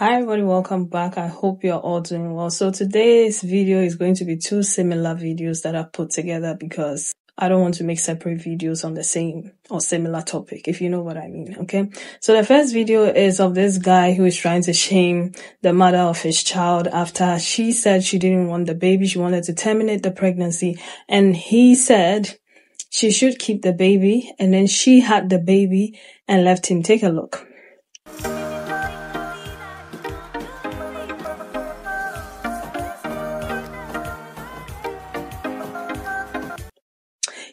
Hi everybody, welcome back. I hope you're all doing well. So today's video is going to be two similar videos that I've put together because I don't want to make separate videos on the same or similar topic, if you know what I mean, okay? So the first video is of this guy who is trying to shame the mother of his child after she said she didn't want the baby, she wanted to terminate the pregnancy, and he said she should keep the baby, and then she had the baby and left him. Take a look.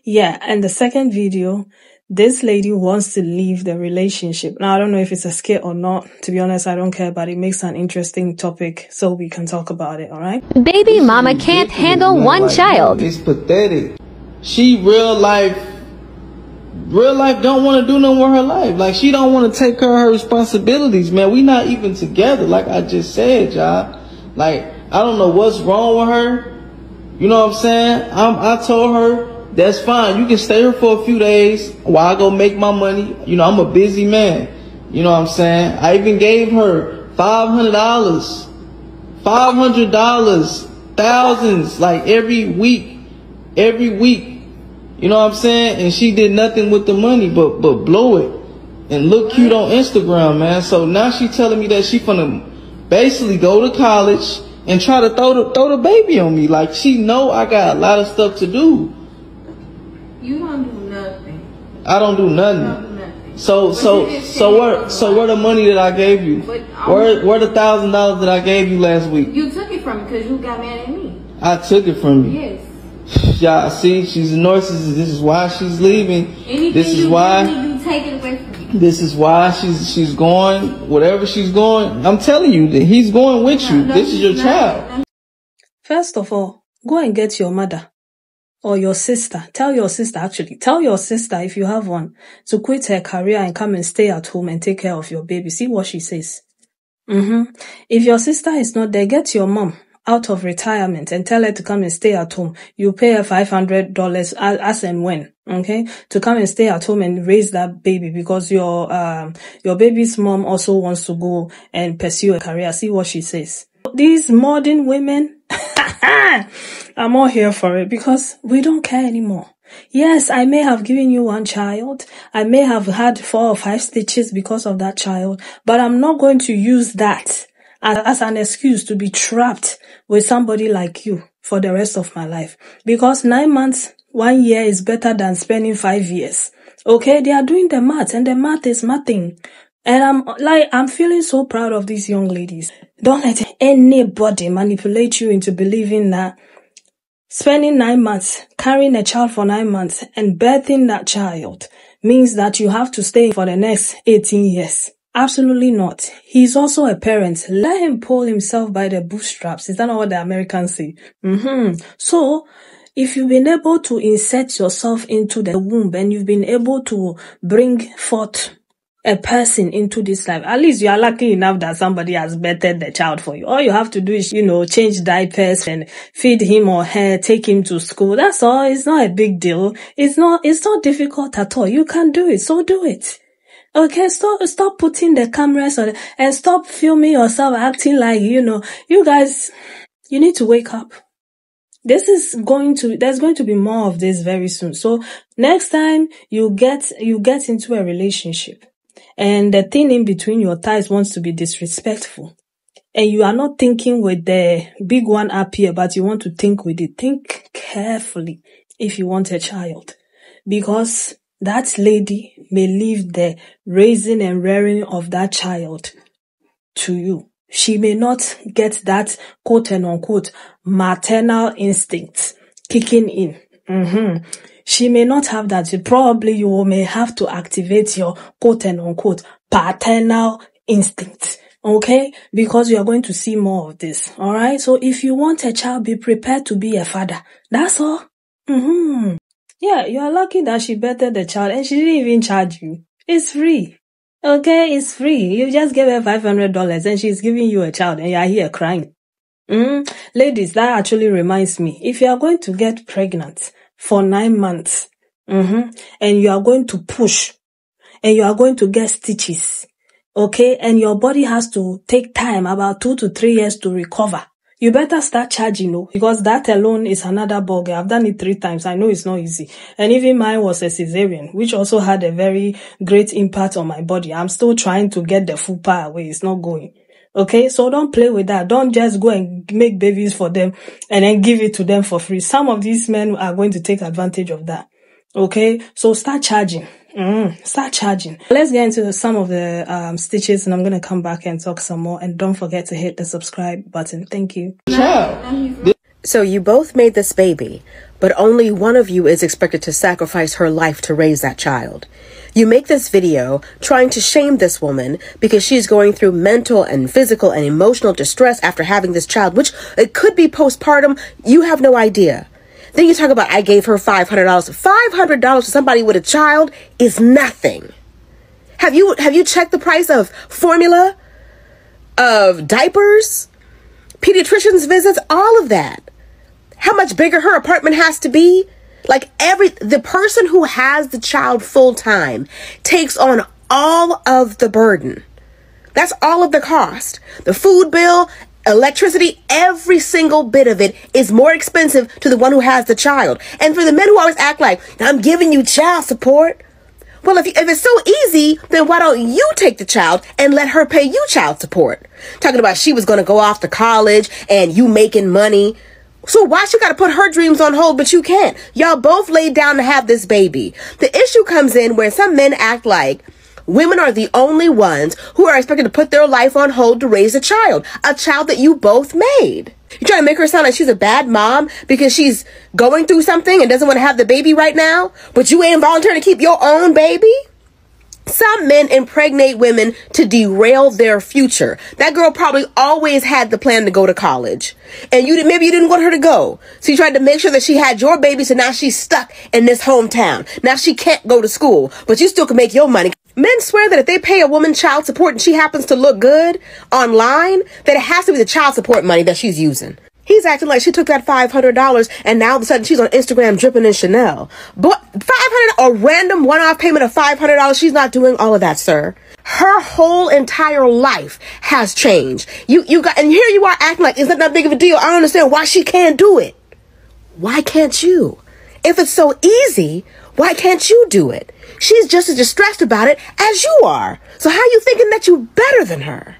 Yeah, and the second video, this lady wants to leave the relationship. Now, I don't know if it's a skit or not. To be honest, I don't care, but it makes an interesting topic so we can talk about it, all right? Baby mama can't handle one child. It's pathetic. She real life don't want to do no more her life. Like, she don't want to take care of her responsibilities, man. We not even together, like I just said, y'all. Like, I don't know what's wrong with her. You know what I'm saying? I told her, that's fine. You can stay here for a few days while I go make my money. You know, I'm a busy man. You know what I'm saying? I even gave her $500, thousands, like every week. You know what I'm saying? And she did nothing with the money but blow it and look cute on Instagram, man. So now she telling me that she finna basically go to college and try to throw the baby on me. Like, she know I got a lot of stuff to do. You don't do nothing. I don't do nothing. You don't do nothing. So where the money that I gave you? Where the $1,000 that I gave you last week? You took it from me because you got mad at me. I took it from you. Yes. Yeah, see, she's a narcissist. This is why she's leaving. Anything this is you why you take it away from you. This is why she's going. Whatever she's going, I'm telling you that he's going with you. No, this is your child. First of all, go and get your mother or your sister. Tell your sister if you have one to quit her career and come and stay at home and take care of your baby. See what she says. If your sister is not there, get your mom out of retirement and tell her to come and stay at home. You pay her $500 as and when, okay, to come and stay at home and raise that baby because your baby's mom also wants to go and pursue a career. See what she says. These modern women, I'm all here for it because we don't care anymore. Yes, I may have given you one child. I may have had 4 or 5 stitches because of that child, but I'm not going to use that as an excuse to be trapped with somebody like you for the rest of my life. Because 9 months, 1 year is better than spending 5 years. Okay, they are doing the math and the math is nothing. And I'm feeling so proud of these young ladies. Don't let anybody manipulate you into believing that spending 9 months, carrying a child for 9 months and birthing that child means that you have to stay for the next 18 years. Absolutely not. He's also a parent. Let him pull himself by the bootstraps. Is that not what the Americans say? So, if you've been able to insert yourself into the womb and you've been able to bring forth a person into this life, at least you are lucky enough that somebody has birthed the child for you. All you have to do is, change diapers and feed him or her, take him to school. That's all. It's not a big deal. It's not difficult at all. You can do it. So do it. Okay, stop putting the cameras on and stop filming yourself acting like, you guys, you need to wake up. There's going to be more of this very soon. So next time you get into a relationship and the thing in between your thighs wants to be disrespectful and you are not thinking with the big one up here, but you want to think with it, think carefully if you want a child, because that lady may leave the raising and rearing of that child to you. She may not get that quote and unquote maternal instinct kicking in. She may not have that. Probably you may have to activate your quote and unquote paternal instinct. Okay? Because you are going to see more of this. Alright? So if you want a child, be prepared to be a father. That's all. Yeah, you are lucky that she birthed the child and she didn't even charge you. It's free. Okay, it's free. You just gave her $500 and she's giving you a child and you are here crying. Ladies, that actually reminds me. If you are going to get pregnant for 9 months, and you are going to push and you are going to get stitches Okay, and your body has to take time, about 2 to 3 years to recover. You better start charging, because that alone is another ballgame. I've done it 3 times. I know it's not easy. And even mine was a cesarean, which also had a very great impact on my body. I'm still trying to get the full power away. It's not going. Okay, so don't play with that. Don't just go and make babies for them and then give it to them for free. Some of these men are going to take advantage of that. Okay, so start charging. Start charging. Let's get into some of the stitches, and I'm going to come back and talk some more. And don't forget to hit the subscribe button. Thank you. So you both made this baby, but only one of you is expected to sacrifice her life to raise that child. You make this video trying to shame this woman because she's going through mental and physical and emotional distress after having this child, which it could be postpartum. You have no idea. Then you talk about, I gave her $500. $500 to somebody with a child is nothing. Have you checked the price of formula, of diapers, pediatrician's visits, all of that? How much bigger her apartment has to be? Like the person who has the child full time takes on all of the burden. That's all of the cost. The food bill, electricity, every single bit of it is more expensive to the one who has the child. And for the men who always act like, I'm giving you child support. Well, if it's so easy, then why don't you take the child and let her pay you child support? Talking about she was going to go off to college and you making money. So why she got to put her dreams on hold, but you can't? Y'all both laid down to have this baby. The issue comes in where some men act like women are the only ones who are expected to put their life on hold to raise a child that you both made. You're trying to make her sound like she's a bad mom because she's going through something and doesn't want to have the baby right now, but you ain't volunteering to keep your own baby? Some men impregnate women to derail their future. That girl probably always had the plan to go to college. And maybe you didn't want her to go. So you tried to make sure that she had your baby, so now she's stuck in this hometown. Now she can't go to school, but you still can make your money. Men swear that if they pay a woman child support and she happens to look good online, that it has to be the child support money that she's using. He's acting like she took that $500 and now all of a sudden she's on Instagram dripping in Chanel. But a random one-off payment of $500, she's not doing all of that, sir. Her whole entire life has changed. And here you are acting like it's not that big of a deal. I don't understand why she can't do it. Why can't you? If it's so easy, why can't you do it? She's just as distressed about it as you are. So how are you thinking that you're better than her?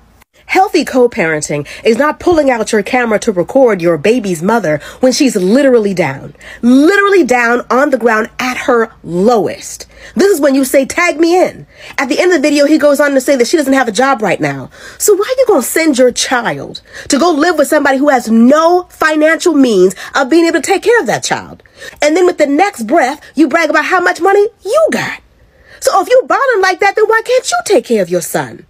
Healthy co-parenting is not pulling out your camera to record your baby's mother when she's literally down on the ground at her lowest. This is when you say, tag me in. At the end of the video, he goes on to say that she doesn't have a job right now. So why are you going to send your child to go live with somebody who has no financial means of being able to take care of that child? And then with the next breath, you brag about how much money you got. So if you're balling like that, then why can't you take care of your son?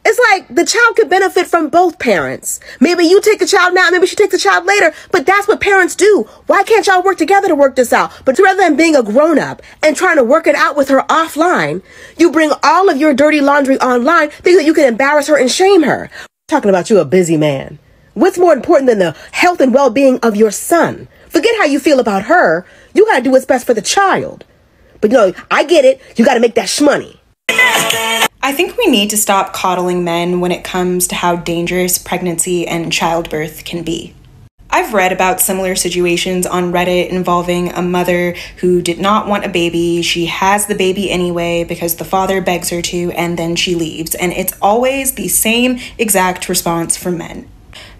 It's like the child could benefit from both parents. Maybe you take the child now, maybe she takes the child later, but that's what parents do. Why can't y'all work together to work this out? But rather than being a grown-up and trying to work it out with her offline, you bring all of your dirty laundry online thinking that you can embarrass her and shame her. Talking about you a busy man. What's more important than the health and well-being of your son? Forget how you feel about her. You gotta do what's best for the child. But I get it. You gotta make that shmoney. I think we need to stop coddling men when it comes to how dangerous pregnancy and childbirth can be. I've read about similar situations on Reddit involving a mother who did not want a baby. She has the baby anyway because the father begs her to, and then she leaves. And it's always the same exact response from men.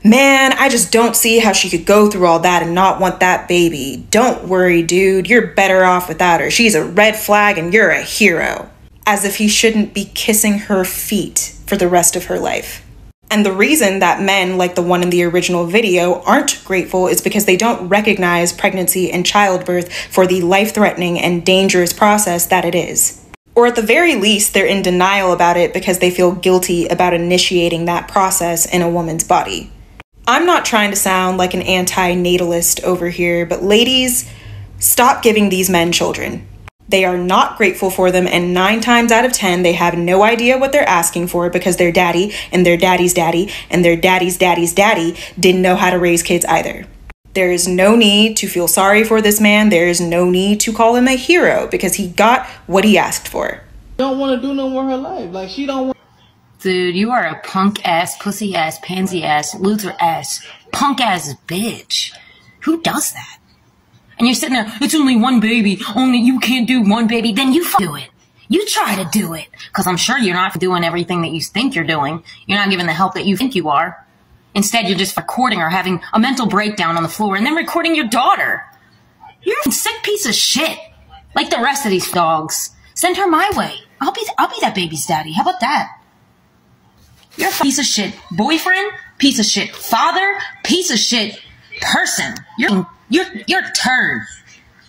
Man, I just don't see how she could go through all that and not want that baby. Don't worry, dude. You're better off without her. She's a red flag and you're a hero. As if he shouldn't be kissing her feet for the rest of her life. And the reason that men like the one in the original video aren't grateful is because they don't recognize pregnancy and childbirth for the life-threatening and dangerous process that it is. Or at the very least, they're in denial about it because they feel guilty about initiating that process in a woman's body. I'm not trying to sound like an anti-natalist over here, but ladies, stop giving these men children. They are not grateful for them, and 9 times out of 10, they have no idea what they're asking for because their daddy and their daddy's daddy and their daddy's daddy's daddy didn't know how to raise kids either. There is no need to feel sorry for this man. There is no need to call him a hero because he got what he asked for. Don't want to do no more her life. Like she don't want. Dude, you are a punk ass, pussy ass, pansy ass, loser ass, punk ass bitch. Who does that? And you're sitting there, it's only one baby, only you can't do one baby, then you do it. You try to do it. Because I'm sure you're not doing everything that you think you're doing. You're not giving the help that you think you are. Instead, you're just recording her having a mental breakdown on the floor and then recording your daughter. You're a sick piece of shit. Like the rest of these dogs. Send her my way. I'll be that baby's daddy. How about that? You're a piece of shit boyfriend, piece of shit father, piece of shit person. You're a turd.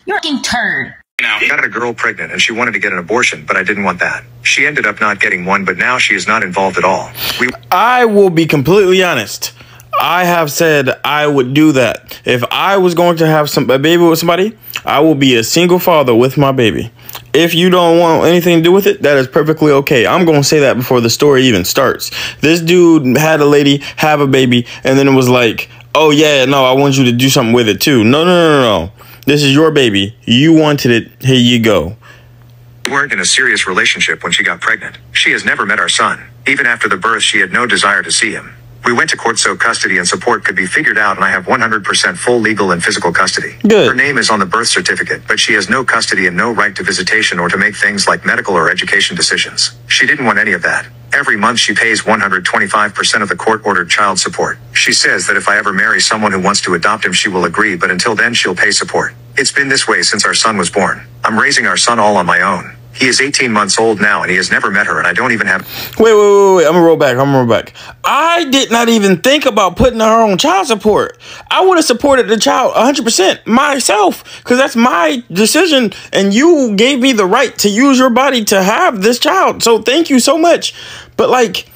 You're a fucking turd. He got a girl pregnant and she wanted to get an abortion, but I didn't want that. She ended up not getting one, but now she is not involved at all. I will be completely honest. I have said I would do that. If I was going to have a baby with somebody, I will be a single father with my baby. If you don't want anything to do with it, that is perfectly okay. I'm going to say that before the story even starts. This dude had a lady have a baby, and then it was like, oh yeah, no, I want you to do something with it too. No. This is your baby. You wanted it. Here you go. We weren't in a serious relationship when she got pregnant. She has never met our son. Even after the birth, she had no desire to see him. We went to court so custody and support could be figured out, and I have 100% full legal and physical custody. Good. Her name is on the birth certificate, but she has no custody and no right to visitation or to make things like medical or education decisions. She didn't want any of that. Every month she pays 125% of the court-ordered child support. She says that if I ever marry someone who wants to adopt him, she will agree, but until then she'll pay support. It's been this way since our son was born. I'm raising our son all on my own. He is 18 months old now and he has never met her, and I don't even have... Wait. I'm gonna roll back. I did not even think about putting her on child support. I would have supported the child 100% myself, because that's my decision, and you gave me the right to use your body to have this child. So thank you so much. But like,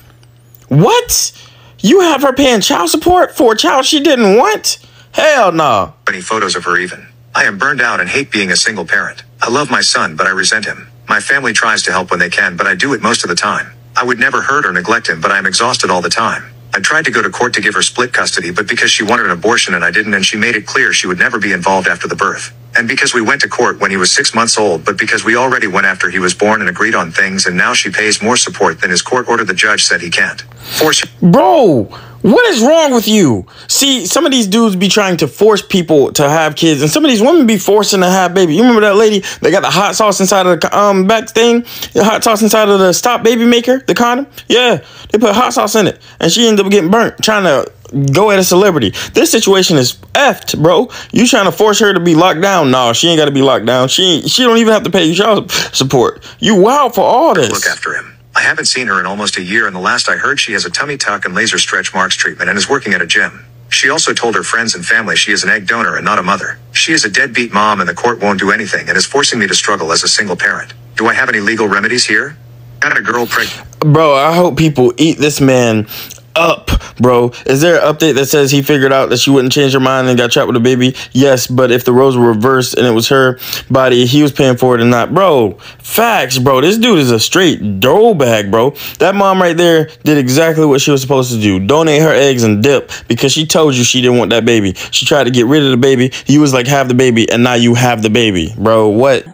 what? You have her paying child support for a child she didn't want? Hell no. Any photos of her even. I am burned out and hate being a single parent. I love my son, but I resent him. My family tries to help when they can, but I do it most of the time. I would never hurt or neglect him, but I am exhausted all the time. I tried to go to court to give her split custody, but because she wanted an abortion and I didn't, and she made it clear she would never be involved after the birth. And because we went to court when he was 6 months old, but because we already went after he was born and agreed on things, and now she pays more support than his court order. The judge said he can't force. Bro, what is wrong with you? See, some of these dudes be trying to force people to have kids, and some of these women be forcing to have baby. You remember that lady that got the hot sauce inside of the back thing? The hot sauce inside of the stop baby maker, the condom? Yeah, they put hot sauce in it, and she ended up getting burnt trying to go at a celebrity. This situation is effed, bro. You trying to force her to be locked down? No, she ain't got to be locked down. She don't even have to pay you child support. You wild for all this. Look after him. I haven't seen her in almost a year, and the last I heard, she has a tummy tuck and laser stretch marks treatment and is working at a gym. She also told her friends and family she is an egg donor and not a mother. She is a deadbeat mom, and the court won't do anything and is forcing me to struggle as a single parent. Do I have any legal remedies here? Got a girl pregnant. Bro, I hope people eat this man up, bro. Is there an update that says he figured out that she wouldn't change her mind and got trapped with a baby? Yes, but if the roles were reversed and it was her body, he was paying for it and not. Bro, facts, bro. This dude is a straight dough bag, bro. That mom right there did exactly what she was supposed to do. Donate her eggs and dip, because she told you she didn't want that baby. She tried to get rid of the baby. You was like, have the baby, and now you have the baby. Bro, what?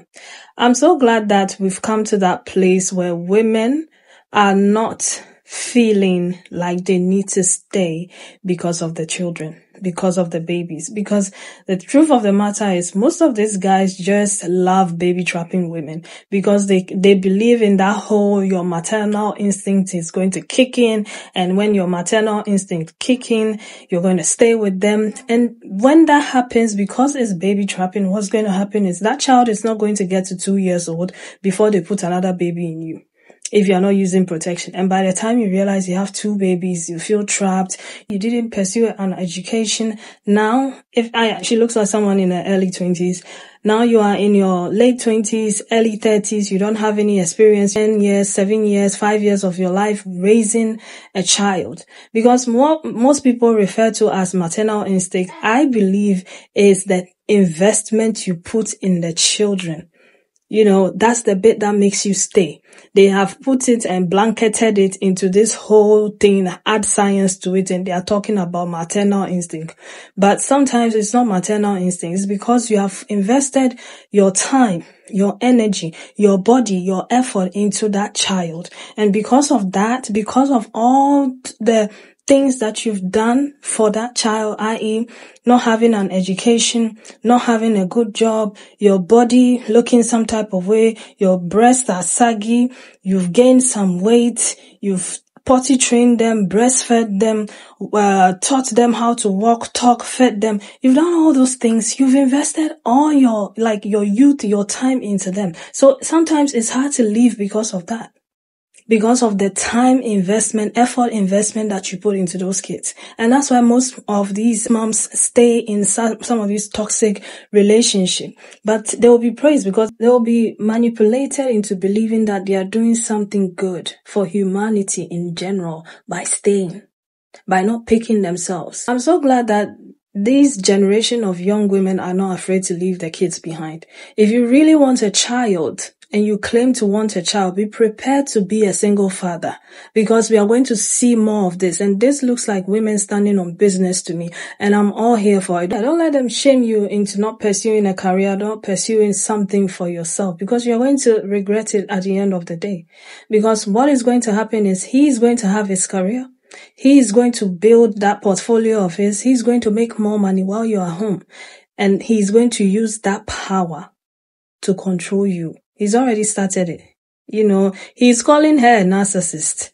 I'm so glad that we've come to that place where women are not feeling like they need to stay because of the children, because of the babies. Because the truth of the matter is, most of these guys just love baby trapping women, because they believe in that whole your maternal instinct is going to kick in, and when your maternal instinct kick in, you're going to stay with them. And when that happens, because it's baby trapping, what's going to happen is that child is not going to get to 2 years old before they put another baby in you, if you're not using protection. And by the time you realize you have 2 babies, you feel trapped. You didn't pursue an education. Now, she looks like someone in her early 20s. Now you are in your late 20s, early 30s. You don't have any experience. 10 years, 7 years, 5 years of your life raising a child. Because most people refer to as maternal instinct, I believe, is the investment you put in the children. That's the bit that makes you stay. They have put it and blanketed it into this whole thing, add science to it, and they are talking about maternal instinct. But sometimes it's not maternal instinct. It's because you have invested your time, your energy, your body, your effort into that child. And because of that, because of all the things that you've done for that child, i.e. not having an education, not having a good job, your body looking some type of way, your breasts are saggy, you've gained some weight, you've potty trained them, breastfed them, taught them how to walk, talk, fed them. You've done all those things. You've invested all your youth, your time into them. So sometimes it's hard to leave because of that. Because of the time investment, effort investment that you put into those kids. And that's why most of these moms stay in some of these toxic relationships. But they will be praised because they will be manipulated into believing that they are doing something good for humanity in general by staying, by not picking themselves. I'm so glad that this generation of young women are not afraid to leave their kids behind. If you really want a child, and you claim to want a child, be prepared to be a single father, because we are going to see more of this. And this looks like women standing on business to me, and I'm all here for it. Don't let them shame you into not pursuing a career, not pursuing something for yourself, because you're going to regret it at the end of the day. Because what is going to happen is he is going to have his career. He is going to build that portfolio of his. He's going to make more money while you are home. And he's going to use that power to control you. He's already started it. He's calling her a narcissist.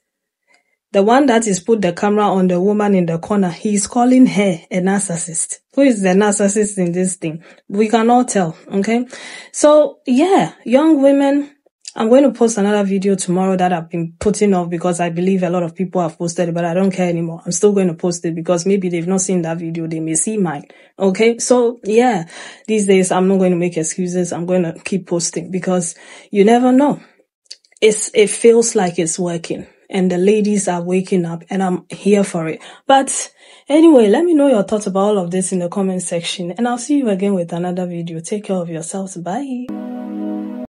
The one that is put the camera on the woman in the corner, he's calling her a narcissist. Who is the narcissist in this thing? We cannot tell, okay? So, yeah, young women, I'm going to post another video tomorrow that I've been putting off because I believe a lot of people have posted it, but I don't care anymore. I'm still going to post it because maybe they've not seen that video. They may see mine. Okay. So yeah, these days I'm not going to make excuses. I'm going to keep posting because you never know. It feels like it's working and the ladies are waking up and I'm here for it. But anyway, let me know your thoughts about all of this in the comment section and I'll see you again with another video. Take care of yourselves. Bye.